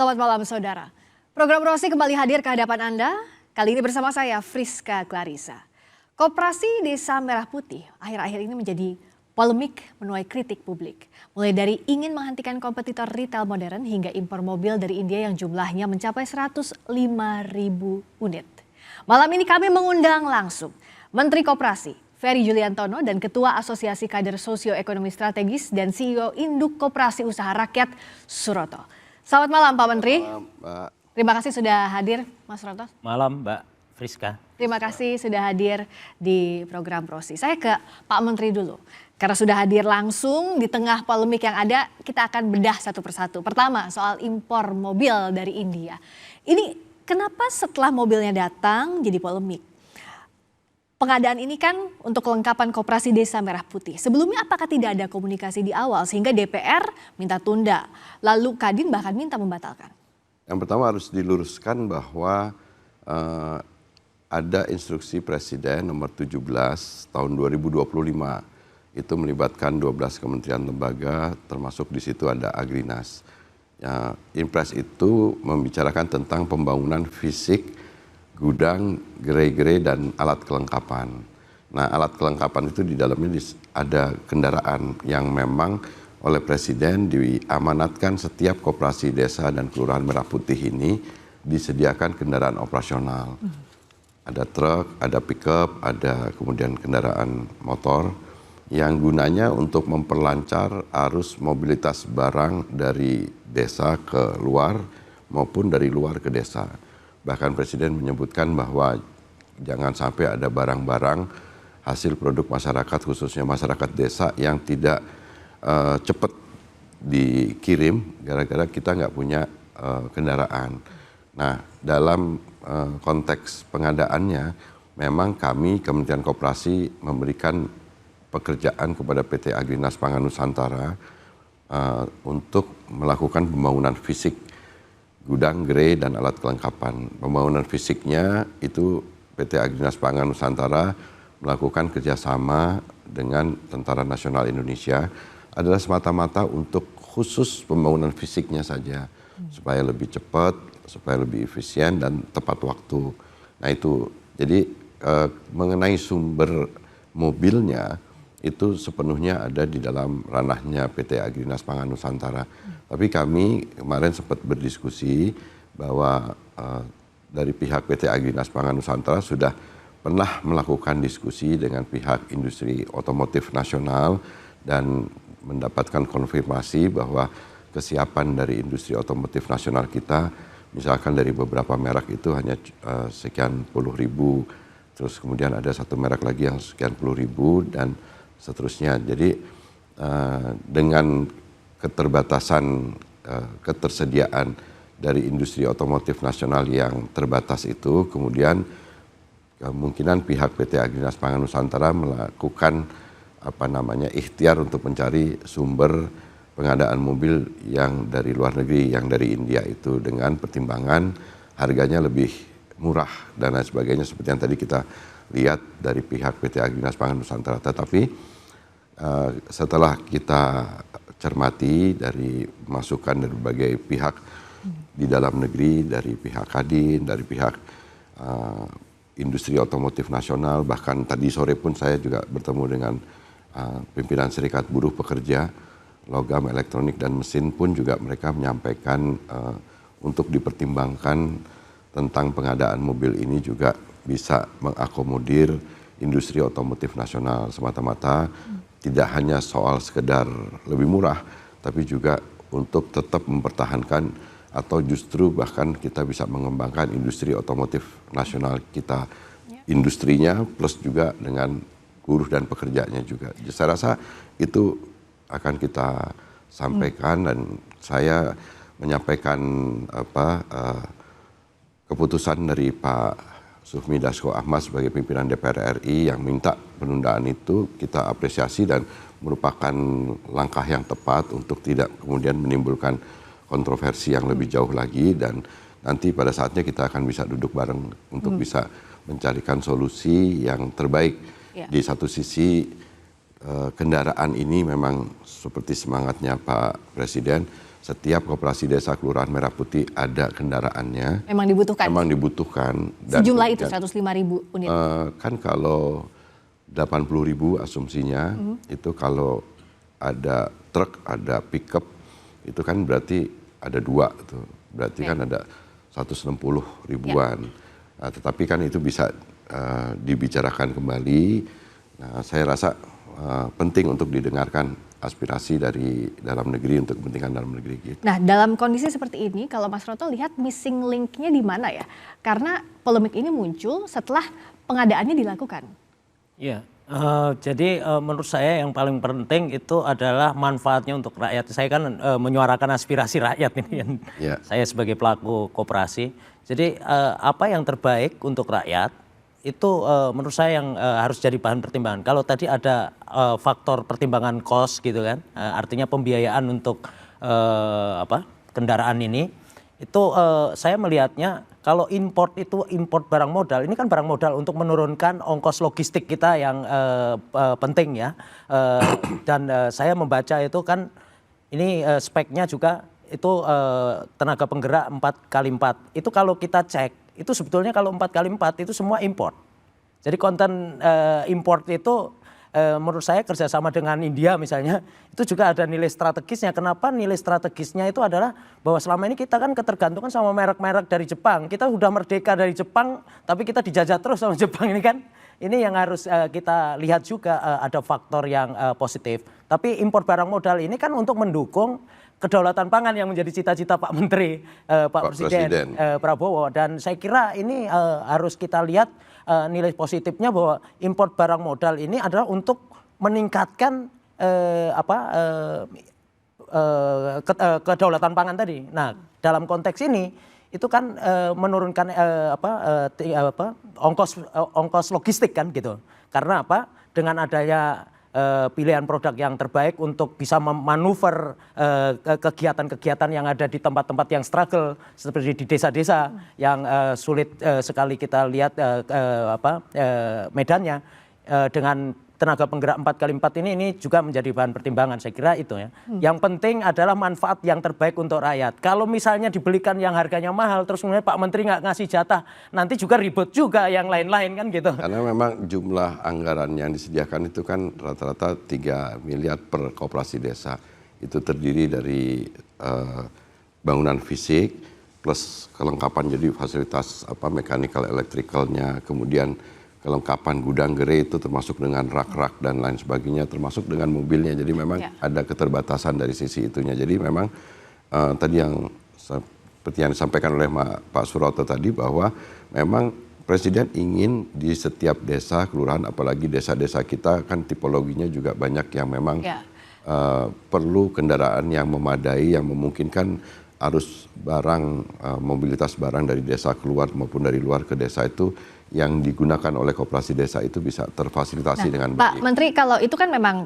Selamat malam saudara. Program Rosi kembali hadir ke hadapan Anda. Kali ini bersama saya Friska Clarissa. Koperasi Desa Merah Putih akhir-akhir ini menjadi polemik menuai kritik publik. Mulai dari ingin menghentikan kompetitor retail modern hingga impor mobil dari India yang jumlahnya mencapai 105.000 unit. Malam ini kami mengundang langsung Menteri Koperasi Ferry Juliantono dan Ketua Asosiasi Kader Sosioekonomi Strategis dan CEO Induk Koperasi Usaha Rakyat Suroto. Selamat malam Pak Menteri. Malam, Mbak. Terima kasih sudah hadir Mas Suroto. Malam Mbak Friska. Terima kasih sudah hadir di program Rosi. Saya ke Pak Menteri dulu. Karena sudah hadir langsung di tengah polemik yang ada, kita akan bedah satu persatu. Pertama soal impor mobil dari India. Ini kenapa setelah mobilnya datang jadi polemik? Pengadaan ini kan untuk kelengkapan Koperasi Desa Merah Putih. Sebelumnya apakah tidak ada komunikasi di awal sehingga DPR minta tunda, lalu Kadin bahkan minta membatalkan? Yang pertama harus diluruskan bahwa ada instruksi Presiden nomor 17 tahun 2025. Itu melibatkan 12 kementerian lembaga, termasuk di situ ada Agrinas. Ya, Impres itu membicarakan tentang pembangunan fisik gudang, gerai-gerai, dan alat kelengkapan. Nah, alat kelengkapan itu di dalamnya ada kendaraan yang memang oleh Presiden diamanatkan setiap koperasi desa dan kelurahan Merah Putih ini disediakan kendaraan operasional. Ada truk, ada pickup, ada kemudian kendaraan motor yang gunanya untuk memperlancar arus mobilitas barang dari desa ke luar maupun dari luar ke desa. Bahkan Presiden menyebutkan bahwa jangan sampai ada barang-barang hasil produk masyarakat khususnya masyarakat desa yang tidak cepat dikirim gara-gara kita nggak punya kendaraan. Nah, dalam konteks pengadaannya memang kami Kementerian Koperasi memberikan pekerjaan kepada PT Agrinas Pangan Nusantara untuk melakukan pembangunan fisik gudang, gerai, dan alat kelengkapan. Pembangunan fisiknya itu PT Agrinas Pangan Nusantara melakukan kerjasama dengan Tentara Nasional Indonesia adalah semata-mata untuk khusus pembangunan fisiknya saja, supaya lebih cepat, supaya lebih efisien dan tepat waktu. Nah itu, jadi mengenai sumber mobilnya itu sepenuhnya ada di dalam ranahnya PT Agrinas Pangan Nusantara. Tapi kami kemarin sempat berdiskusi bahwa dari pihak PT Agrinas Pangan Nusantara sudah pernah melakukan diskusi dengan pihak industri otomotif nasional dan mendapatkan konfirmasi bahwa kesiapan dari industri otomotif nasional kita, misalkan dari beberapa merek itu hanya sekian puluh ribu, terus kemudian ada satu merek lagi yang sekian puluh ribu dan seterusnya. Jadi dengan keterbatasan ketersediaan dari industri otomotif nasional yang terbatas itu, kemudian kemungkinan pihak PT Agrinas Pangan Nusantara melakukan ikhtiar untuk mencari sumber pengadaan mobil yang dari luar negeri, yang dari India itu dengan pertimbangan harganya lebih murah dan lain sebagainya seperti yang tadi kita lihat dari pihak PT Agrinas Pangan Nusantara. Tetapi setelah kita cermati dari masukan dari berbagai pihak di dalam negeri, dari pihak Kadin, dari pihak industri otomotif nasional, bahkan tadi sore pun saya juga bertemu dengan pimpinan Serikat Buruh Pekerja Logam, Elektronik, dan Mesin pun juga mereka menyampaikan untuk dipertimbangkan tentang pengadaan mobil ini juga bisa mengakomodir industri otomotif nasional semata-mata. Tidak hanya soal sekedar lebih murah, tapi juga untuk tetap mempertahankan atau justru bahkan kita bisa mengembangkan industri otomotif nasional kita. Industrinya plus juga dengan buruh dan pekerjanya juga. Saya rasa itu akan kita sampaikan dan saya menyampaikan keputusan dari Pak Sufmi Dasko Ahmad sebagai pimpinan DPR RI yang minta penundaan itu kita apresiasi dan merupakan langkah yang tepat untuk tidak kemudian menimbulkan kontroversi yang lebih jauh lagi, dan nanti pada saatnya kita akan bisa duduk bareng untuk bisa mencarikan solusi yang terbaik. Di satu sisi kendaraan ini memang seperti semangatnya Pak Presiden setiap koperasi desa kelurahan Merah Putih ada kendaraannya. Memang dibutuhkan. Memang dibutuhkan. Sejumlah itu 105.000 unit. Kan kalau 80.000 asumsinya itu kalau ada truk, ada pickup itu kan berarti ada 2 tuh. Berarti kan ada 160 ribuan. Nah, tetapi kan itu bisa dibicarakan kembali. Nah, saya rasa penting untuk didengarkan aspirasi dari dalam negeri untuk kepentingan dalam negeri gitu. Nah, dalam kondisi seperti ini, kalau Mas Roto lihat missing link-nya di mana ya? Karena polemik ini muncul setelah pengadaannya dilakukan. Iya, jadi menurut saya yang paling penting itu adalah manfaatnya untuk rakyat. Saya kan menyuarakan aspirasi rakyat ini kan. Saya sebagai pelaku koperasi. Jadi apa yang terbaik untuk rakyat itu menurut saya yang harus jadi bahan pertimbangan. Kalau tadi ada faktor pertimbangan cost gitu kan, artinya pembiayaan untuk kendaraan ini, itu saya melihatnya kalau import itu import barang modal, ini kan barang modal untuk menurunkan ongkos logistik kita yang penting ya. Dan saya membaca itu kan ini speknya juga itu tenaga penggerak 4x4. Itu kalau kita cek, itu sebetulnya kalau 4x4 itu semua import. Jadi konten import itu menurut saya kerjasama dengan India misalnya, itu juga ada nilai strategisnya. Kenapa nilai strategisnya itu adalah bahwa selama ini kita kan ketergantungan sama merek-merek dari Jepang. Kita sudah merdeka dari Jepang, tapi kita dijajah terus sama Jepang ini kan. Ini yang harus kita lihat juga ada faktor yang positif. Tapi impor barang modal ini kan untuk mendukung kedaulatan pangan yang menjadi cita-cita Pak Menteri, Pak Presiden. Prabowo. Dan saya kira ini harus kita lihat nilai positifnya bahwa impor barang modal ini adalah untuk meningkatkan kedaulatan pangan tadi. Nah, dalam konteks ini itu kan menurunkan ongkos logistik kan gitu. Karena apa? Dengan adanya pilihan produk yang terbaik untuk bisa memanuver kegiatan-kegiatan yang ada di tempat-tempat yang struggle seperti di desa-desa yang sulit sekali kita lihat medannya, dengan tenaga penggerak 4x4 ini juga menjadi bahan pertimbangan, saya kira itu ya. Yang penting adalah manfaat yang terbaik untuk rakyat. Kalau misalnya dibelikan yang harganya mahal terus kemudian Pak Menteri nggak ngasih jatah, nanti juga ribut juga yang lain-lain kan gitu. Karena memang jumlah anggaran yang disediakan itu kan rata-rata 3 miliar per koperasi desa. Itu terdiri dari bangunan fisik plus kelengkapan jadi fasilitas mechanical electricalnya, kemudian kelengkapan gudang gerai itu termasuk dengan rak-rak dan lain sebagainya, termasuk dengan mobilnya. Jadi memang ada keterbatasan dari sisi itunya. Jadi memang tadi yang seperti yang disampaikan oleh Pak Suroto tadi, bahwa memang Presiden ingin di setiap desa, kelurahan, apalagi desa-desa kita kan tipologinya juga banyak yang memang perlu kendaraan yang memadai, yang memungkinkan arus barang, mobilitas barang dari desa keluar maupun dari luar ke desa itu yang digunakan oleh koperasi desa itu bisa terfasilitasi dengan baik. Pak Menteri, kalau itu kan memang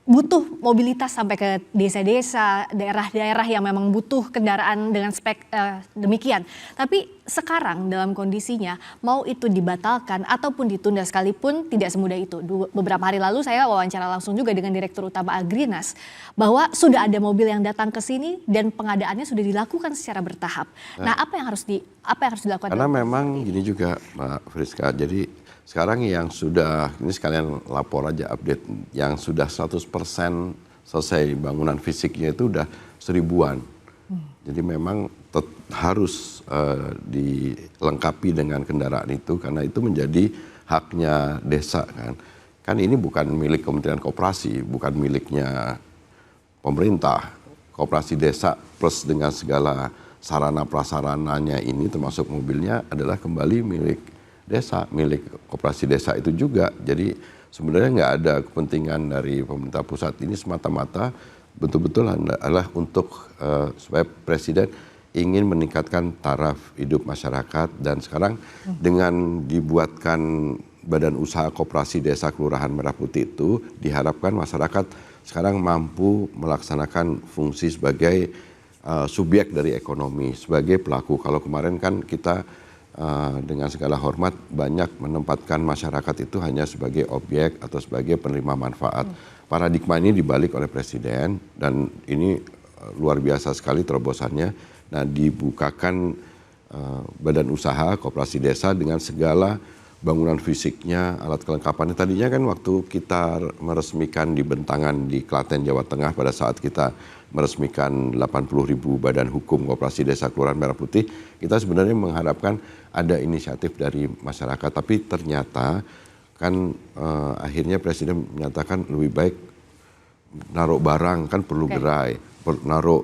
butuh mobilitas sampai ke desa-desa, daerah-daerah yang memang butuh kendaraan dengan spek demikian. Tapi sekarang dalam kondisinya mau itu dibatalkan ataupun ditunda sekalipun tidak semudah itu. Beberapa hari lalu saya wawancara langsung juga dengan Direktur Utama Agrinas bahwa sudah ada mobil yang datang ke sini dan pengadaannya sudah dilakukan secara bertahap. Nah, apa yang harus dilakukan? Karena memang gini juga Mbak Friska, jadi sekarang yang sudah, ini sekalian lapor aja update, yang sudah 100% selesai bangunan fisiknya itu udah 1000-an. Jadi memang harus dilengkapi dengan kendaraan itu, karena itu menjadi haknya desa kan. Kan ini bukan milik Kementerian Koperasi, bukan miliknya pemerintah. Koperasi desa plus dengan segala sarana prasarananya ini termasuk mobilnya adalah kembali milik desa, milik koperasi desa itu juga. Jadi sebenarnya nggak ada kepentingan dari pemerintah pusat, ini semata-mata betul-betul adalah untuk supaya Presiden ingin meningkatkan taraf hidup masyarakat. Dan sekarang dengan dibuatkan badan usaha koperasi desa kelurahan Merah Putih itu, diharapkan masyarakat sekarang mampu melaksanakan fungsi sebagai subjek dari ekonomi, sebagai pelaku. Kalau kemarin kan kita dengan segala hormat banyak menempatkan masyarakat itu hanya sebagai objek atau sebagai penerima manfaat. Paradigma ini dibalik oleh Presiden, dan ini luar biasa sekali terobosannya. Nah, dibukakan badan usaha koperasi desa dengan segala bangunan fisiknya, alat kelengkapannya. Tadinya kan waktu kita meresmikan di Bentangan di Klaten, Jawa Tengah, pada saat kita meresmikan 80.000 badan hukum koperasi desa Kelurahan Merah Putih, kita sebenarnya mengharapkan ada inisiatif dari masyarakat. Tapi ternyata kan akhirnya Presiden menyatakan lebih baik naruh barang, kan perlu gerai, naruh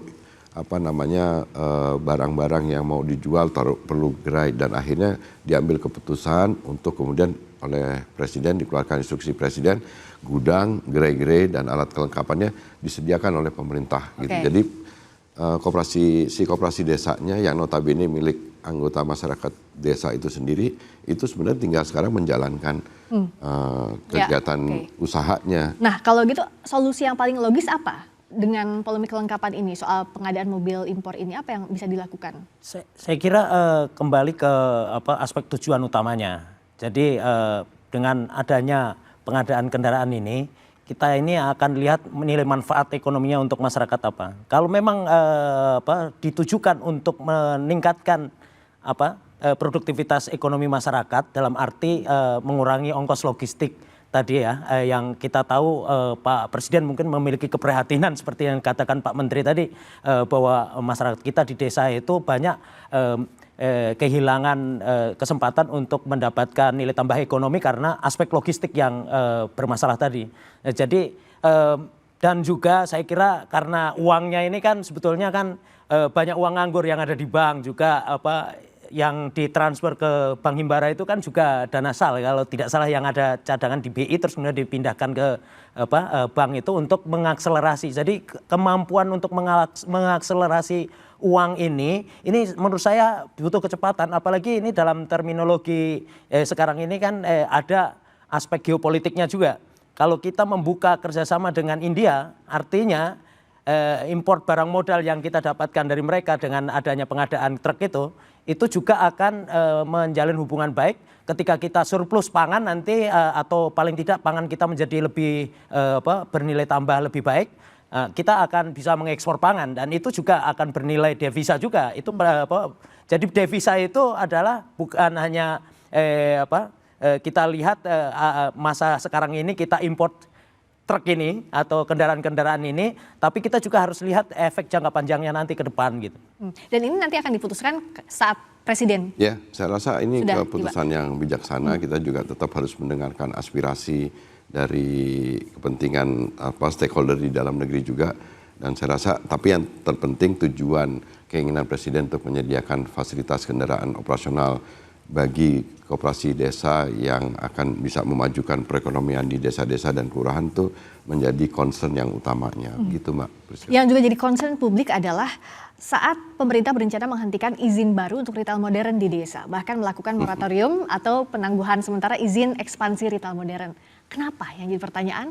barang-barang yang mau dijual perlu gerai, dan akhirnya diambil keputusan untuk kemudian oleh Presiden, dikeluarkan instruksi Presiden, gudang, gerai-gerai dan alat kelengkapannya disediakan oleh pemerintah gitu. Jadi koperasi desanya yang notabene milik anggota masyarakat desa itu sendiri, itu sebenarnya tinggal sekarang menjalankan kegiatan usahanya. Nah, kalau gitu solusi yang paling logis apa? Dengan polemik kelengkapan ini, soal pengadaan mobil impor ini, apa yang bisa dilakukan? Saya kira kembali ke aspek tujuan utamanya. Jadi dengan adanya pengadaan kendaraan ini, kita ini akan lihat menilai manfaat ekonominya untuk masyarakat apa. Kalau memang ditujukan untuk meningkatkan produktivitas ekonomi masyarakat dalam arti mengurangi ongkos logistik tadi ya, yang kita tahu Pak Presiden mungkin memiliki keprihatinan seperti yang katakan Pak Menteri tadi, bahwa masyarakat kita di desa itu banyak kehilangan kesempatan untuk mendapatkan nilai tambah ekonomi karena aspek logistik yang bermasalah tadi. Jadi dan juga saya kira karena uangnya ini kan sebetulnya kan banyak uang nganggur yang ada di bank juga, yang ditransfer ke Bank Himbara itu kan juga dana sal, kalau tidak salah, yang ada cadangan di BI terus kemudian dipindahkan ke bank itu untuk mengakselerasi. Jadi kemampuan untuk mengakselerasi uang ini menurut saya butuh kecepatan, apalagi ini dalam terminologi sekarang ini kan ada aspek geopolitiknya juga. Kalau kita membuka kerjasama dengan India, artinya import barang modal yang kita dapatkan dari mereka dengan adanya pengadaan truk itu juga akan menjalin hubungan baik. Ketika kita surplus pangan nanti atau paling tidak pangan kita menjadi lebih bernilai tambah lebih baik, kita akan bisa mengekspor pangan dan itu juga akan bernilai devisa juga. Itu jadi devisa itu adalah bukan hanya kita lihat masa sekarang ini kita import truk ini atau kendaraan-kendaraan ini, tapi kita juga harus lihat efek jangka panjangnya nanti ke depan gitu. Dan ini nanti akan diputuskan saat Presiden. Ya, saya rasa ini keputusan yang bijaksana. Kita juga tetap harus mendengarkan aspirasi dari kepentingan stakeholder di dalam negeri juga. Dan saya rasa, tapi yang terpenting tujuan keinginan Presiden untuk menyediakan fasilitas kendaraan operasional bagi koperasi desa yang akan bisa memajukan perekonomian di desa-desa dan kelurahan itu menjadi concern yang utamanya, gitu Mbak Priska. Yang juga jadi concern publik adalah saat pemerintah berencana menghentikan izin baru untuk retail modern di desa, bahkan melakukan moratorium atau penangguhan sementara izin ekspansi retail modern. Kenapa yang jadi pertanyaan?